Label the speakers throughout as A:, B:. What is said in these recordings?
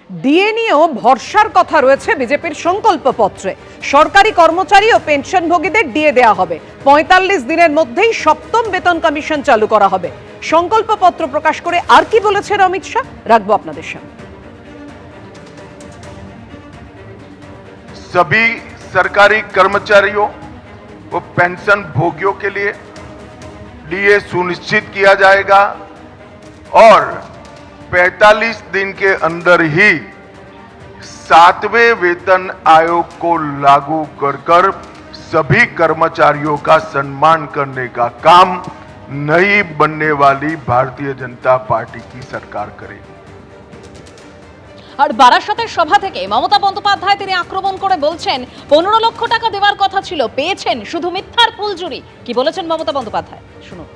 A: DA নিয়েও ভরসার কথা রয়েছে বিজেপির সংকল্পপত্রে। সরকারি কর্মচারী ও পেনশনভোগীদের ডিএ দেওয়া হবে। ৪৫ দিনের মধ্যেই সপ্তম বেতন কমিশন চালু করা হবে। সংকল্পপত্র প্রকাশ করে আর কি বলেছেন অমিত শাহ, রাখবো আপনাদের সামনে।
B: सभी सरकारी कर्मचारियों व पेंशन भोगियों के लिए डीए सुनिश्चित किया जाएगा और 45 दिन के अंदर ही 7वें वेतन आयोग को लागू कर सभी कर्मचारियों का सम्मान करने का काम नई बनने वाली भारतीय जनता पार्टी की सरकार करेगी।
C: আর বারাসতের সভা থেকে মমতা বন্দ্যোপাধ্যায় তিনি আক্রমণ করে বলছেন 15 লক্ষ টাকা দেওয়ার কথা ছিল, পেয়েছেন, শুধু মিথ্যার ফুলঝুরি। কি বলেছেন মমতা বন্দ্যোপাধ্যায়, শুনুন।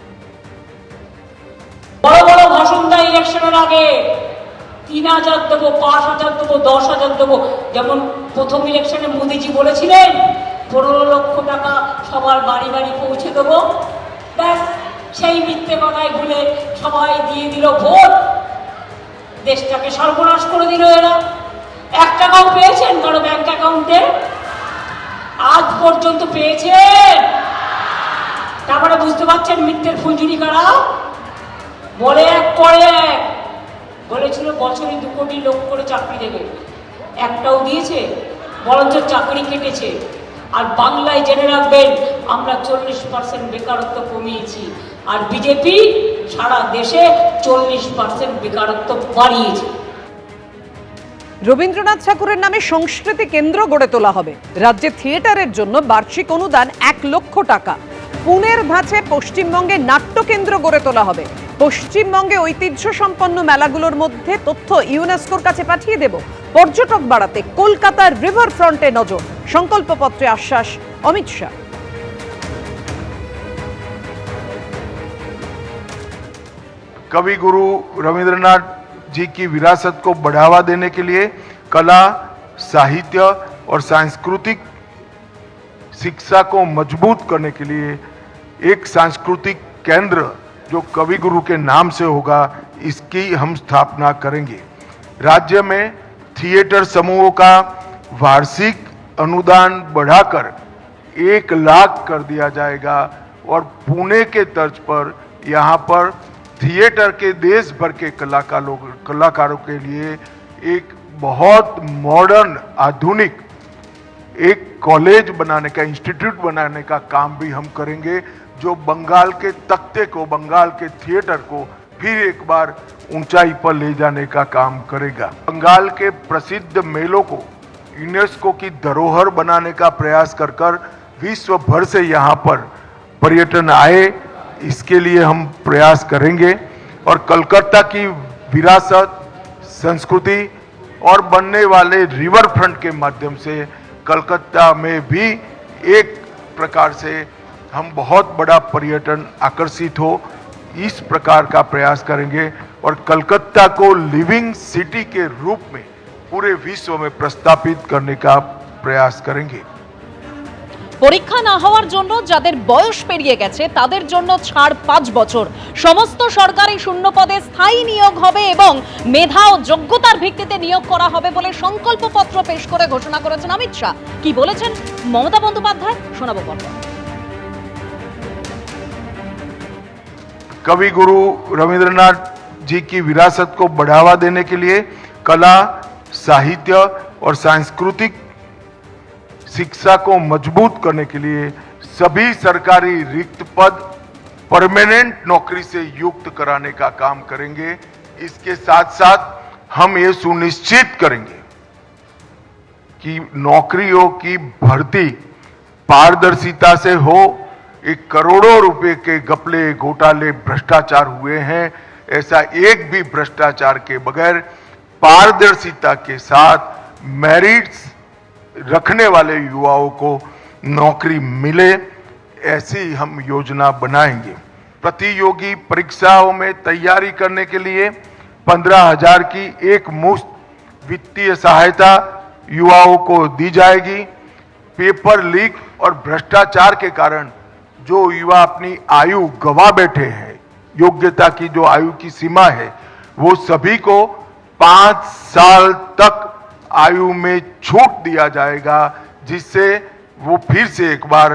D: বড় বড় ভাষণ দেয় ইলেকশনের আগে, 3000 দেবো, 5000 দেবো, 10,000 দেবো। যেমন প্রথম ইলেকশনে মোদিজি বলেছিলেন 15 লক্ষ টাকা সবার বাড়ি বাড়ি পৌঁছে দেবো। ব্যাস সেই মিথ্যে কথায় ভুলে সবাই দিয়ে দিল ভোট, দেশটাকে সর্বনাশ করে দিল এরা। 1 টাকাও পেয়েছেন কারো ব্যাংক অ্যাকাউন্টে? আজ পর্যন্ত পেয়েছেন? তারপরে বুঝতে পারছেন মিথ্যের ফুলঝুরি কারা? বলে এক করে এক। বলেছিল বছরে 2 কোটি লোক করে চাকরি দেবে, একটাও দিয়েছে? বরঞ্চ চাকরি কেটেছে। আর বাংলায় জেনে রাখবেন, আমরা 40% বেকারত্ব কমিয়েছি, আর বিজেপি সারা দেশে 40% বেকারত্ব বাড়িয়েছে।
A: রবীন্দ্রনাথ ঠাকুরের নামে সংস্কৃতি কেন্দ্র গড়ে তোলা হবে। রাজ্যে থিয়েটারের জন্য বার্ষিক অনুদান 1 লক্ষ টাকা। পুনের ধাঁচে পশ্চিমবঙ্গে নাট্যকেন্দ্র গড়ে তোলা হবে। পশ্চিমবঙ্গে ঐতিহ্য সম্পন্ন মেলাগুলোর মধ্যে তথ্য ইউনেস্কোর কাছে পাঠিয়ে দেব। পর্যটক বাড়াতে কলকাতার রিভার ফ্রন্টে নজর। সংকল্পপত্রে আশ্বাস অমিত শাহ।
B: कवि गुरु रविंद्रनाथ जी की विरासत को बढ़ावा देने के लिए कला, साहित्य और सांस्कृतिक शिक्षा को मजबूत करने के लिए एक सांस्कृतिक केंद्र जो कवि गुरु के नाम से होगा, इसकी हम स्थापना करेंगे। राज्य में थिएटर समूहों का वार्षिक अनुदान बढ़ाकर 1 लाख कर दिया जाएगा और पुणे के तर्ज पर यहाँ पर थिएटर के देश भर के कलाकारों के लिए एक बहुत मॉडर्न आधुनिक एक कॉलेज बनाने का, इंस्टीट्यूट बनाने का काम भी हम करेंगे, जो बंगाल के तख्ते को, बंगाल के थिएटर को फिर एक बार ऊंचाई पर ले जाने का काम करेगा। बंगाल के प्रसिद्ध मेलों को यूनेस्को की धरोहर बनाने का प्रयास कर विश्व भर से यहाँ पर पर्यटन आए, इसके लिए हम प्रयास करेंगे। और कलकत्ता की विरासत, संस्कृति और बनने वाले रिवर फ्रंट के माध्यम से कलकत्ता में भी एक प्रकार से हम बहुत बड़ा पर्यटन आकर्षित हो, इस प्रकार का प्रयास करेंगे और कलकत्ता को लिविंग सिटी के रूप में पूरे विश्व में प्रस्तावित करने का प्रयास करेंगे।
C: পরীক্ষা না হওয়ার জন্য যাদের বয়স পেরিয়ে গেছে তাদের জন্য ছাড় 5 বছর। সমস্ত সরকারি শূন্য পদে স্থায়ী নিয়োগ হবে এবং মেধা ও যোগ্যতার ভিত্তিতে নিয়োগ করা হবে বলে সংকল্পপত্র পেশ করে ঘোষণা করেছেন অমিত শাহ। কি বলেছেন মমতা বন্দ্যোপাধ্যায়, শোনাবো পরে।
B: कवि गुरु रविंद्रनाथ जी की विरासत को बढ़ावा देने के लिए कला, साहित्य और सांस्कृतिक शिक्षा को मजबूत करने के लिए सभी सरकारी रिक्त पद परमानेंट नौकरी से युक्त कराने का काम करेंगे। इसके साथ साथ हम ये सुनिश्चित करेंगे कि नौकरियों की भर्ती पारदर्शिता से हो। एक करोड़ों रुपए के घपले, घोटाले, भ्रष्टाचार हुए हैं, ऐसा एक भी भ्रष्टाचार के बगैर पारदर्शिता के साथ मेरिट्स रखने वाले युवाओं को नौकरी मिले, ऐसी हम योजना बनाएंगे। प्रतियोगी परीक्षाओं में तैयारी करने के लिए 15,000 की एक मुफ्त वित्तीय सहायता युवाओं को दी जाएगी। पेपर लीक और भ्रष्टाचार के कारण जो युवा अपनी आयु गवा बैठे हैं, योग्यता की जो आयु की सीमा है, वो सभी को 5 साल तक आयु में छूट दिया जाएगा, जिससे वो फिर से एक बार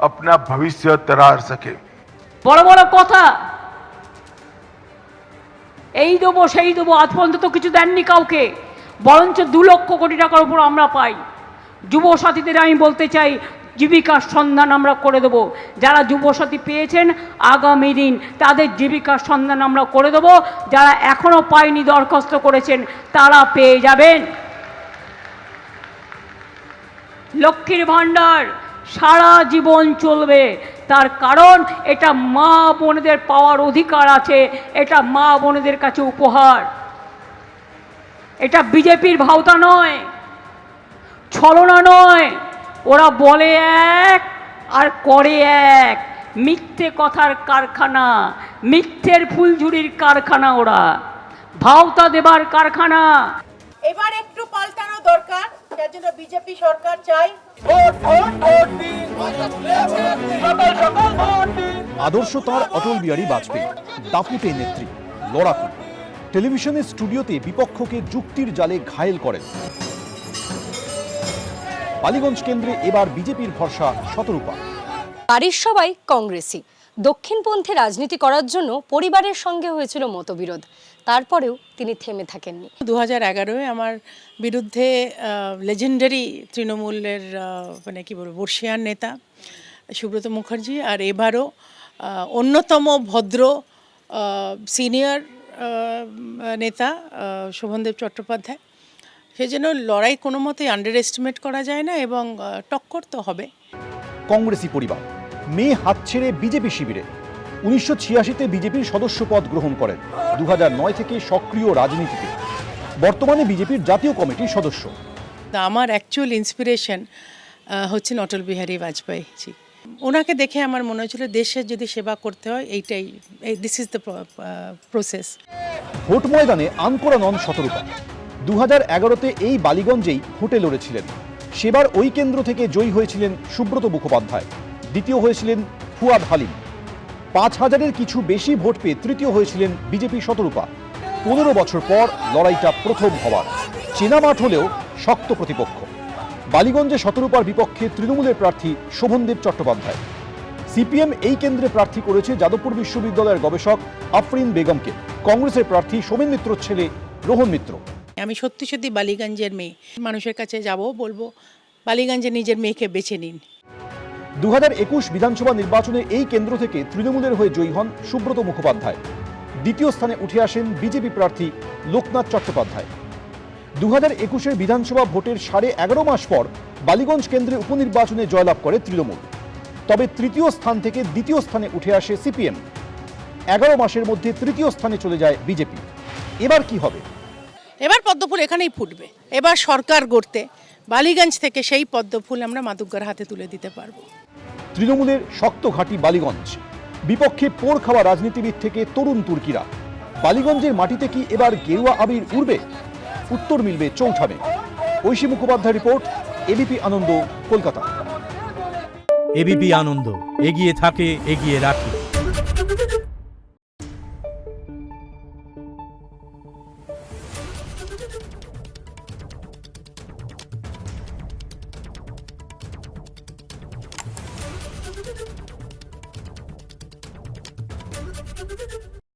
B: अपना भविष्य तरार सके।
D: বড় বড় কথা, এই দেবো সেই দেবো, আজ পর্যন্ত তো কিছু দেননি কাউকে, বরঞ্চ 2 লক্ষ কোটি টাকার উপর আমরা পাই। যুব সাথীদের আমি বলতে চাই, জীবিকার সন্ধান আমরা করে দেব। যারা যুবসাথী পেয়েছেন আগামী দিন তাদের জীবিকার সন্ধান আমরা করে দেব। যারা এখনো পায়নি, দরখাস্ত করেছেন, তারা পেয়ে যাবেন। লক্ষ্মীর ভাণ্ডার সারা জীবন চলবে, তার কারণ এটা মা বোনেদের পাওয়ার অধিকার আছে, এটা মা বোনেদের কাছে উপহার। এটা বিজেপির ভাওতা নয়, ছলনা নয়। ওরা বলে এক আর করে এক, মিথ্যে কথার কারখানা, মিথ্যের ফুলঝুরির কারখানা, ওরা ভাওতা দেবার কারখানা।
E: এবার একটু পাল্টানো দরকার, তার জন্য বিজেপি সরকার চাই।
F: আদর্শ তাঁর অটল বিহারী বাজপেয়ী, দাপুটে নেত্রী, লড়াকু। টেলিভিশনের স্টুডিওতে বিপক্ষকে যুক্তির জালে ঘায়েল করেন। বালিগঞ্জ কেন্দ্রে এবার বিজেপির ভরসা শতরূপা।
G: বাড়ির সবাই কংগ্রেসী। দক্ষিণপন্থী রাজনীতি করার জন্য পরিবারের সঙ্গে হয়েছিল মতবিরোধ, তারপরেও তিনি থেমে থাকেননি।
E: 2011-এ আমার বিরুদ্ধে লেজেন্ডারি তৃণমূলের মানে কি বলবো বর্ষিয়ান নেতা সুব্রত মুখার্জি, আর এবারও অন্যতম ভদ্র সিনিয়র নেতা শোভনদেব চট্টোপাধ্যায়। সেজন্য লড়াই কোনো মতেই আন্ডার এস্টিমেট করা যায় না, এবং টক্কর তো হবে।
F: কংগ্রেসী পরিবার, মেয়ে হাত ছেড়ে বিজেপি শিবিরে। 1986-তে বিজেপির সদস্য পদ গ্রহণ করেন। 2009 থেকে সক্রিয় রাজনীতিতে, বর্তমানে বিজেপির জাতীয় কমিটির সদস্য।
E: আমার অ্যাকচুয়াল ইন্সপিরেশন হচ্ছেন অটল বিহারী বাজপেয়ী জি। ওনাকে দেখে আমার মনে হয়েছিল দেশের যদি সেবা করতে হয় এইটাই, this is the process.
F: Vote ময়দানে আনকোরা নন শতরূপা। 2011-তে এই বালিগঞ্জেই ভোটে লড়েছিলেন। সেবার ওই কেন্দ্র থেকে জয়ী হয়েছিলেন সুব্রত মুখোপাধ্যায়, দ্বিতীয় হয়েছিলেন ফুয়াদ হালিম। 5000-এর কিছু বেশি ভোট পেয়ে তৃতীয় হয়েছিলেন বিজেপি শতরূপা। 15 বছর পর লড়াইটা প্রথম হওয়ার। চেনা মাঠ হলেও শক্ত প্রতিপক্ষ। বালিগঞ্জে শতরূপার বিপক্ষে তৃণমূলের প্রার্থী শোভনদেব চট্টোপাধ্যায়। সিপিএম এই কেন্দ্রে প্রার্থী করেছে যাদবপুর বিশ্ববিদ্যালয়ের গবেষক আফরিন বেগমকে। কংগ্রেসের প্রার্থী সোমেন মিত্রর ছেলে রোহন মিত্র।
E: আমি সত্যি সত্যি বালিগঞ্জের মেয়ে, মানুষের কাছে যাব, বলবো বালিগঞ্জে নিজের মেয়েকে বেছে নিন।
F: 2021 বিধানসভা নির্বাচনে এই কেন্দ্র থেকে তৃণমূলের হয়ে জয়ী হন সুব্রত মুখোপাধ্যায়। দ্বিতীয় স্থানে উঠে আসেন বিজেপি প্রার্থী লোকনাথ চট্টোপাধ্যায়। 2021-এর বিধানসভা ভোটের 11.5 মাস পর বালিগঞ্জ কেন্দ্রে উপনির্বাচনে জয়লাভ করে তৃণমূল। তবে তৃতীয় স্থান থেকে দ্বিতীয় স্থানে উঠে আসে সিপিএম। 11 মাসের মধ্যে তৃতীয় স্থানে চলে যায় বিজেপি। এবার কি হবে?
E: এবার পদ্মফুল এখানেই ফুটবে। এবার সরকার গড়তে বালিগঞ্জ থেকে সেই পদ্মফুল আমরা মাতুব্বর হাতে তুলে দিতে পারবো।
F: তৃণমূলের শক্ত ঘাঁটি বালিগঞ্জ, বিপক্ষে পোড় খাওয়া রাজনীতিবিদ থেকে তরুণ তুর্কিরা। বালিগঞ্জের মাটিতে কি এবার গেরুয়া আবির উড়বে? উত্তর মিলবে চৌঠা মে। ঐশী মুখোপাধ্যায় রিপোর্ট, এবিপি আনন্দ, কলকাতা।
H: এবিপি আনন্দ, এগিয়ে থাকে, এগিয়ে রাখে।